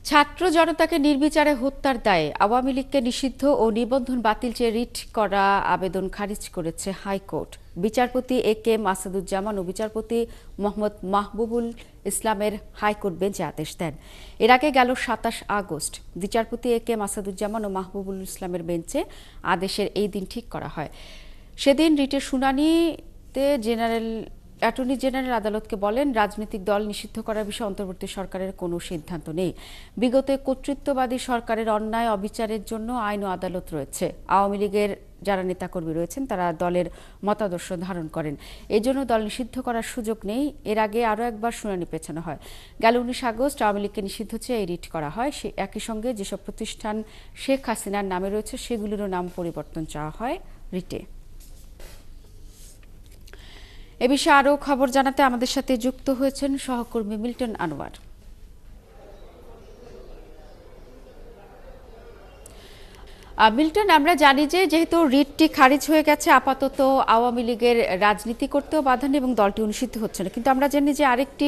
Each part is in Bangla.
ছাত্র জনতাকে নির্বিচারে হত্যার দায়ে আওয়ামী লীগকে নিষিদ্ধ ও নিবন্ধন বাতিল চেয়ে রিট করা আবেদন খারিজ করেছে হাইকোর্ট। বিচারপতি এ কে এম আসাদুজ্জামান ও বিচারপতি মোহাম্মদ মাহবুবুল ইসলামের হাইকোর্ট বেঞ্চে আদেশ দেন। এর আগে গেল ২৭ আগস্ট বিচারপতি এ কে এম আসাদুজ্জামান ও মাহবুবুল ইসলামের বেঞ্চে আদেশের এই দিন ঠিক করা হয়। সেদিন রিটের শুনানিতে অ্যাটর্নি জেনারেল আদালতকে বলেন, রাজনৈতিক দল নিষিদ্ধ করার বিষয়ে অন্তর্বর্তী সরকারের কোনো সিদ্ধান্ত নেই। বিগত কর্তৃত্ববাদী সরকারের অন্যায় অবিচারের জন্য আইন ও আদালত রয়েছে। আওয়ামী লীগের যারা নেতাকর্মী রয়েছেন তারা দলের মতাদর্শ ধারণ করেন, এজন্য দল নিষিদ্ধ করার সুযোগ নেই। এর আগে আরও একবার শুনানি পেছানো হয়। গেল ১৯ আগস্ট আওয়ামী লীগকে নিষিদ্ধ চেয়ে এই রিট করা হয়। সে একই সঙ্গে যেসব প্রতিষ্ঠান শেখ হাসিনার নামে রয়েছে সেগুলিরও নাম পরিবর্তন চাওয়া হয় রিটে। এ বিষয়ে আরও খবর জানাতে আমাদের সাথে যুক্ত হয়েছেন সহকর্মী মিল্টন আনোয়ার। মিল্টন, আমরা জানি যে যেহেতু রিটটি খারিজ হয়ে গেছে, আপাতত আওয়ামী লীগের রাজনীতি করতেও বাধা নেই এবং দলটি নিষিদ্ধ হচ্ছে না, কিন্তু আমরা জানি যে আরেকটি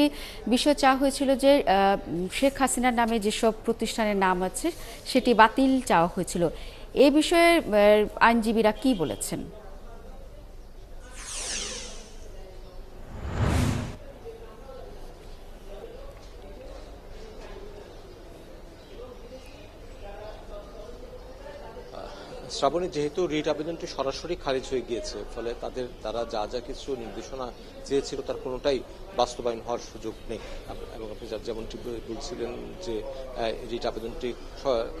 বিষয় চাওয়া হয়েছিল যে শেখ হাসিনার নামে যেসব প্রতিষ্ঠানের নাম আছে সেটি বাতিল চাওয়া হয়েছিল। এ বিষয়ে আইনজীবীরা কি বলেছেন? শ্রাবণী, যেহেতু রিট আবেদনটি সরাসরি খারিজ হয়ে গিয়েছে, ফলে তারা যা যা কিছু নির্দেশনা চেয়েছিল তার কোনোটাই বাস্তবায়ন হওয়ার সুযোগ নেই। এবং আপনি যেমনটি বলছিলেন যে রিট আবেদনটি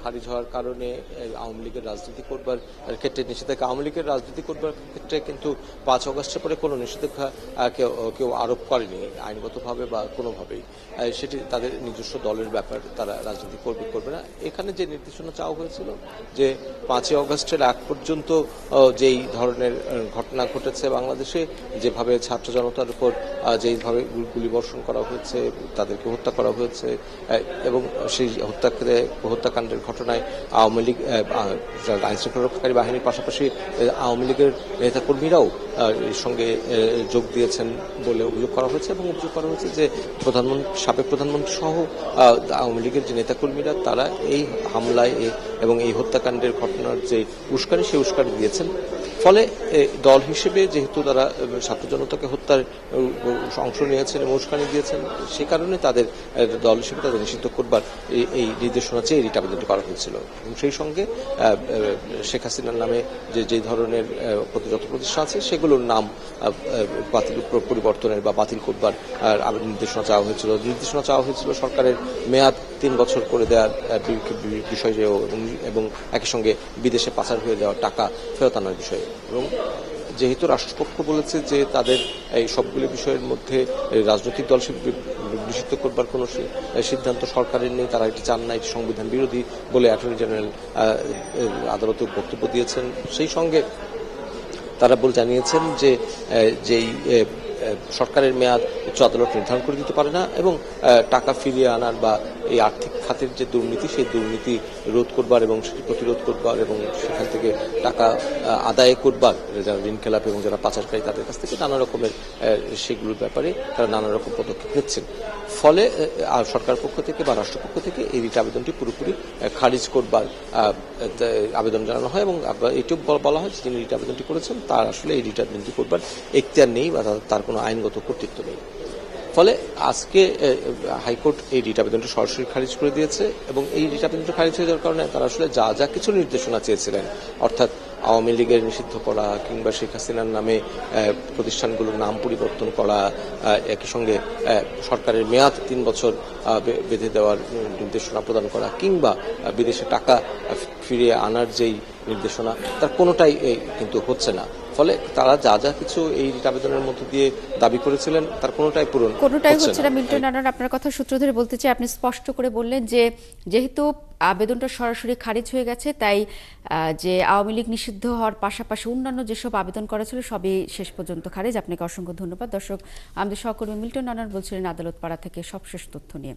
খারিজ হওয়ার কারণে আওয়ামী লীগের রাজনীতি করবার ক্ষেত্রে নিষেধাজ্ঞা, আওয়ামী লীগের রাজনীতি করবার ক্ষেত্রে কিন্তু ৫ অগস্টের পরে কোনো নিষেধাজ্ঞা কেউ আরোপ করেনি আইনগতভাবে বা কোনোভাবেই। সেটি তাদের নিজস্ব দলের ব্যাপার, তারা রাজনীতি করবে না। এখানে যে নির্দেশনা চাওয়া হয়েছিল যে ৫ই অগস্টের আগ পর্যন্ত যেই ধরনের ঘটনা ঘটেছে বাংলাদেশে, যেভাবে ছাত্র জনতার উপর যেইভাবে গুলিবর্ষণ করা হয়েছে, তাদেরকে হত্যা করা হয়েছে, এবং সেই হত্যাকাণ্ডের ঘটনায় আওয়ামী লীগ আইনশৃঙ্খলা রক্ষাকারী বাহিনীর পাশাপাশি আওয়ামী লীগের নেতাকর্মীরাও এর সঙ্গে যোগ দিয়েছেন বলে অভিযোগ করা হয়েছে। এবং অভিযোগ করা হয়েছে যে সাবেক প্রধানমন্ত্রী সহ আওয়ামী লীগের যে নেতাকর্মীরা তারা এই হামলায় এবং এই হত্যাকাণ্ডের ঘটনার যে উস্কানি, সেই উস্কানি দিয়েছেন। ফলে দল হিসেবে যেহেতু তারা ছাত্র জনতাকে হত্যার অংশ নিয়েছেন এবং উস্কানি দিয়েছেন, সে কারণে তাদের দল হিসেবে তাদের নিষিদ্ধ করবার এই নির্দেশনা চেয়ে রিট আবেদনটি করা হয়েছিল। এবং সেই সঙ্গে শেখ হাসিনার নামে যে ধরনের যত প্রতিষ্ঠান আছে সেগুলোর নাম পরিবর্তনের বা বাতিল করবার নির্দেশনা চাওয়া হয়েছিল। সরকারের মেয়াদ ৩ বছর করে দেওয়ার বিষয়ে এবং একই সঙ্গে বিদেশে পাচার হয়ে যাওয়া টাকা ফেরত আনার বিষয়ে। এবং যেহেতু রাষ্ট্রপক্ষ বলেছে যে তাদের এই সবগুলো বিষয়ের মধ্যে রাজনৈতিক দল নিষিদ্ধ করবার কোনো সিদ্ধান্ত সরকারের নেই, তারা এটি চান না, এটি সংবিধান বিরোধী বলে অ্যাটর্নি জেনারেল আদালতে বক্তব্য দিয়েছেন। সেই সঙ্গে তারা জানিয়েছেন যে যেই সরকারের মেয়াদ উচ্চ আদালত নির্ধারণ করে দিতে পারে না, এবং টাকা ফিরিয়ে আনার বা এই আর্থিক খাতের যে দুর্নীতি, সেই দুর্নীতি রোধ করবার এবং সেটি প্রতিরোধ করবার এবং সেখান থেকে টাকা আদায় করবার, যারা ঋণ খেলাপি এবং যারা পাচারকারী তাদের কাছ থেকে নানা রকমের সেগুলোর ব্যাপারে তারা নানা রকম পদক্ষেপ নিচ্ছেন। ফলে সরকার পক্ষ থেকে বা রাষ্ট্রপক্ষ থেকে এই রিট আবেদনটি পুরোপুরি খারিজ করবার আবেদন জানানো হয়। এবং এটিও বলা হয় যিনি রিট আবেদনটি করেছেন তার আসলে এই রিট আবেদনটি করবার এখতিয়ার নেই বা তার কোনো আইনগত কর্তৃত্ব নেই। ফলে আজকে হাইকোর্ট এই রিট আবেদনটি সরাসরি খারিজ করে দিয়েছে। এবং এই রিট আবেদনটি খারিজ হয়ে যাওয়ার কারণে তারা আসলে যা যা কিছু নির্দেশনা চেয়েছিলেন, অর্থাৎ আওয়ামী লীগের নিষিদ্ধ করা কিংবা শেখ হাসিনার নামে প্রতিষ্ঠানগুলোর নাম পরিবর্তন করা, একই সঙ্গে সরকারের মেয়াদ ৩ বছর বেঁধে দেওয়ার নির্দেশনা প্রদান করা, কিংবা বিদেশে টাকা ফিরিয়ে আনার যেই নির্দেশনা, তার কোনোটাই কিন্তু হচ্ছে না। ফলে তারা যা যা কিছু এই রিট আবেদনের মধ্য দিয়ে দাবি করেছিলেন তার কোনোটাই হচ্ছে না। মিল্টন আনোয়ার, আপনার কথা সূত্র ধরে বলতে চাই, আপনি স্পষ্ট করে বললেন যে যেহেতু আবেদনটা সরাসরি খারিজ হয়ে গেছে, তাই যে আওয়ামী লীগ নিষিদ্ধ হওয়ার পাশাপাশি অন্যান্য যেসব আবেদন করা ছিল সবই শেষ পর্যন্ত খারিজ। আপনাকে অসংখ্য ধন্যবাদ। দর্শক, আমাদের সহকর্মী মিল্টন আনোয়ার বলছিলেন আদালত পাড়া থেকে সবশেষ তথ্য নিয়ে।